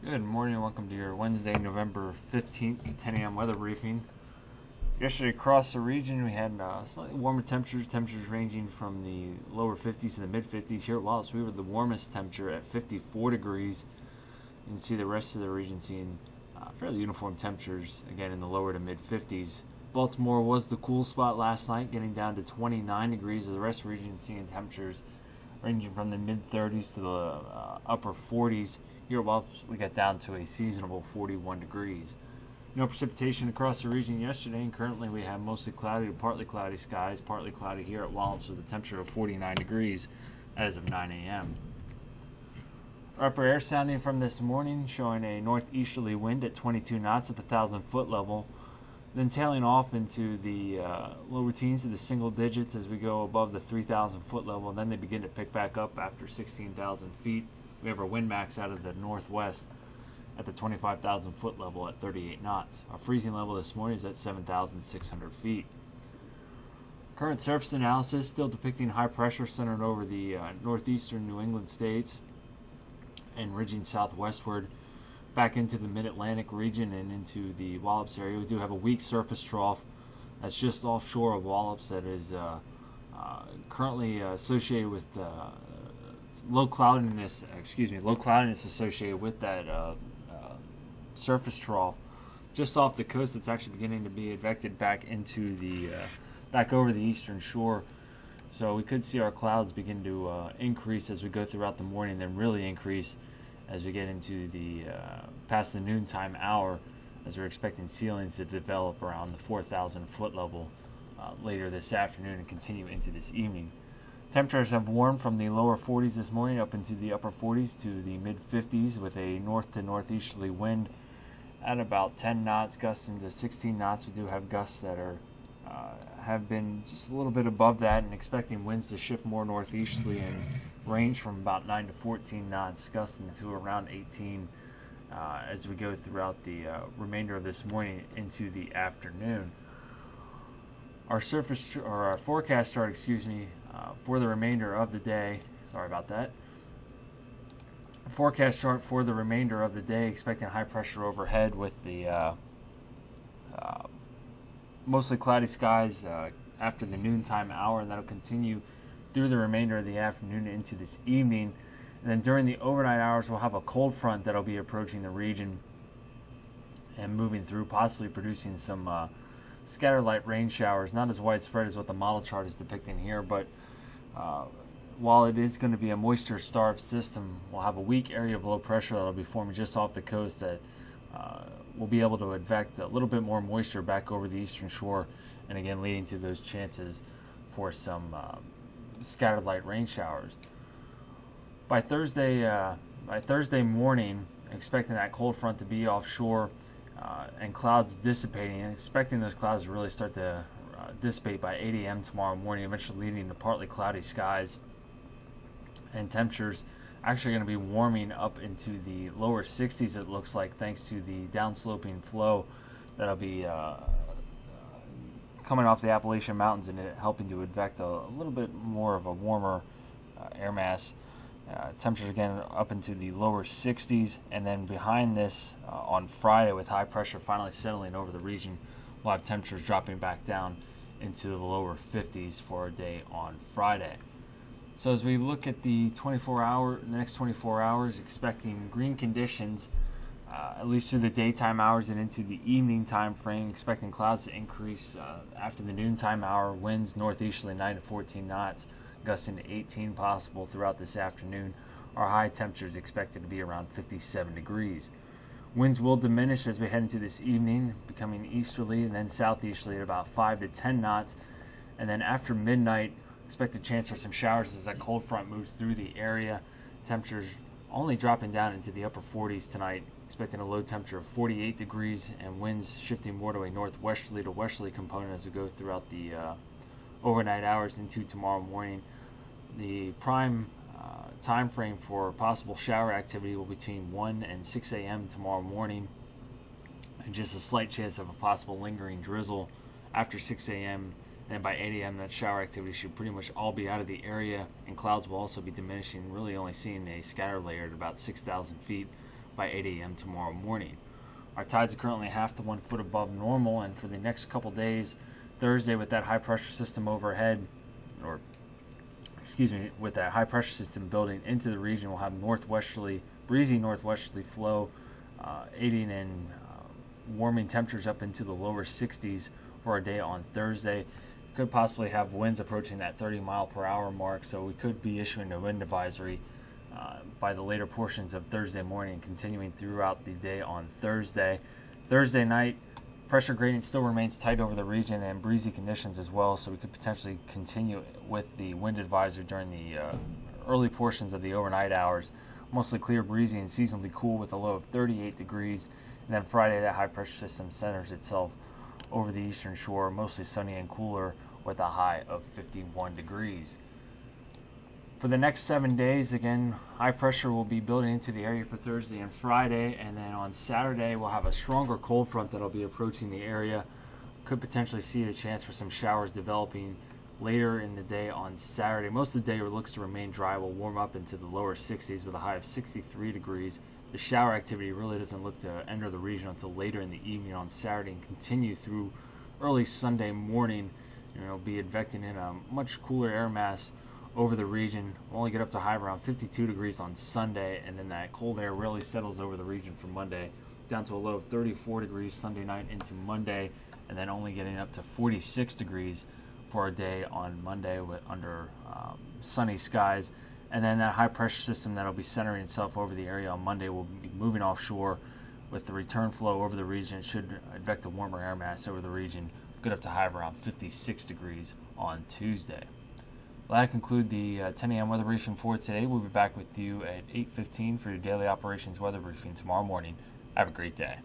Good morning, welcome to your Wednesday, November 15th, 10 a.m. weather briefing. Yesterday across the region we had slightly warmer temperatures ranging from the lower 50s to the mid 50s. Here at Wallops we were the warmest temperature at 54 degrees. You can see the rest of the region seeing fairly uniform temperatures, again in the lower to mid 50s. Baltimore was the cool spot last night, getting down to 29 degrees. The rest of the region seeing temperatures ranging from the mid 30s to the upper 40s. Here at Wallops, we got down to a seasonable 41 degrees. No precipitation across the region yesterday, and currently we have mostly cloudy to partly cloudy skies, partly cloudy here at Wallops with a temperature of 49 degrees as of 9 a.m. Our upper air sounding from this morning showing a northeasterly wind at 22 knots at the 1,000-foot level, then tailing off into the lower teens to the single digits as we go above the 3,000-foot level, and then they begin to pick back up after 16,000 feet. We have our wind max out of the northwest at the 25,000-foot level at 38 knots. Our freezing level this morning is at 7,600 feet. Current surface analysis still depicting high pressure centered over the northeastern New England states and ridging southwestward back into the mid-Atlantic region and into the Wallops area. We do have a weak surface trough that's just offshore of Wallops that is currently associated with low cloudiness associated with that surface trough just off the coast. It's actually beginning to be advected back into the back over the eastern shore. So we could see our clouds begin to increase as we go throughout the morning, then really increase as we get into the past the noontime hour, as we're expecting ceilings to develop around the 4,000-foot level later this afternoon and continue into this evening. Temperatures have warmed from the lower 40s this morning up into the upper 40s to the mid 50s with a north to northeasterly wind at about 10 knots, gusting to 16 knots. We do have gusts that are have been just a little bit above that, and expecting winds to shift more northeasterly and range from about 9 to 14 knots, gusting to around 18 as we go throughout the remainder of this morning into the afternoon. Our forecast chart, for the remainder of the day. Sorry about that. Forecast chart for the remainder of the day, expecting high pressure overhead with the mostly cloudy skies after the noontime hour, and that'll continue through the remainder of the afternoon into this evening. And then during the overnight hours, we'll have a cold front that'll be approaching the region and moving through, possibly producing some scattered light rain showers. Not as widespread as what the model chart is depicting here, but while it is going to be a moisture-starved system, we'll have a weak area of low pressure that'll be forming just off the coast that will be able to advect a little bit more moisture back over the eastern shore, and again leading to those chances for some scattered light rain showers. By Thursday morning, expecting that cold front to be offshore and clouds dissipating, and expecting those clouds to really start to dissipate by 8 a.m. tomorrow morning, eventually leading to partly cloudy skies, and temperatures actually going to be warming up into the lower 60s, it looks like, thanks to the downsloping flow that'll be coming off the Appalachian Mountains and it helping to advect a little bit more of a warmer air mass. Temperatures again up into the lower 60s, and then behind this on Friday, with high pressure finally settling over the region, we'll have temperatures dropping back down into the lower 50s for our day on Friday. So as we look at the next 24 hours, expecting green conditions at least through the daytime hours and into the evening time frame, expecting clouds to increase after the noontime hour, winds northeasterly 9 to 14 knots, gusting to 18 possible throughout this afternoon. Our high temperature is expected to be around 57 degrees. Winds will diminish as we head into this evening, becoming easterly and then southeasterly at about 5 to 10 knots. And then after midnight, expect a chance for some showers as that cold front moves through the area. Temperatures only dropping down into the upper 40s tonight, expecting a low temperature of 48 degrees and winds shifting more to a northwesterly to westerly component as we go throughout the overnight hours into tomorrow morning. The prime time frame for possible shower activity will be between 1 and 6 a.m. tomorrow morning, and just a slight chance of a possible lingering drizzle after 6 a.m. And by 8 a.m. that shower activity should pretty much all be out of the area, and clouds will also be diminishing, really only seeing a scatter layer at about 6,000 feet by 8 a.m. tomorrow morning. Our tides are currently 1/2 to 1 foot above normal, and for the next couple days, Thursday with that high pressure system overhead, with that high pressure system building into the region, we'll have breezy northwesterly flow, aiding in warming temperatures up into the lower 60s for our day on Thursday. Could possibly have winds approaching that 30 mile per hour mark, so we could be issuing a wind advisory by the later portions of Thursday morning, continuing throughout the day on Thursday. Thursday night, pressure gradient still remains tight over the region and breezy conditions as well, so we could potentially continue with the wind advisory during the early portions of the overnight hours. Mostly clear, breezy, and seasonally cool with a low of 38 degrees. And then Friday, that high pressure system centers itself over the eastern shore, mostly sunny and cooler with a high of 51 degrees. For the next 7 days, again, high pressure will be building into the area for Thursday and Friday, and then on Saturday we'll have a stronger cold front that'll be approaching the area. Could potentially see a chance for some showers developing later in the day on Saturday. Most of the day looks to remain dry. Will warm up into the lower 60s with a high of 63 degrees. The shower activity really doesn't look to enter the region until later in the evening on Saturday and continue through early Sunday morning. It'll be advecting in a much cooler air mass over the region. We'll only get up to high around 52 degrees on Sunday, and then that cold air really settles over the region for Monday, down to a low of 34 degrees Sunday night into Monday, and then only getting up to 46 degrees for a day on Monday under sunny skies. And then that high pressure system that'll be centering itself over the area on Monday will be moving offshore with the return flow over the region. It should advect a warmer air mass over the region, get up to high of around 56 degrees on Tuesday. Well, that concludes the 10 a.m. weather briefing for today. We'll be back with you at 8:15 for your daily operations weather briefing tomorrow morning. Have a great day.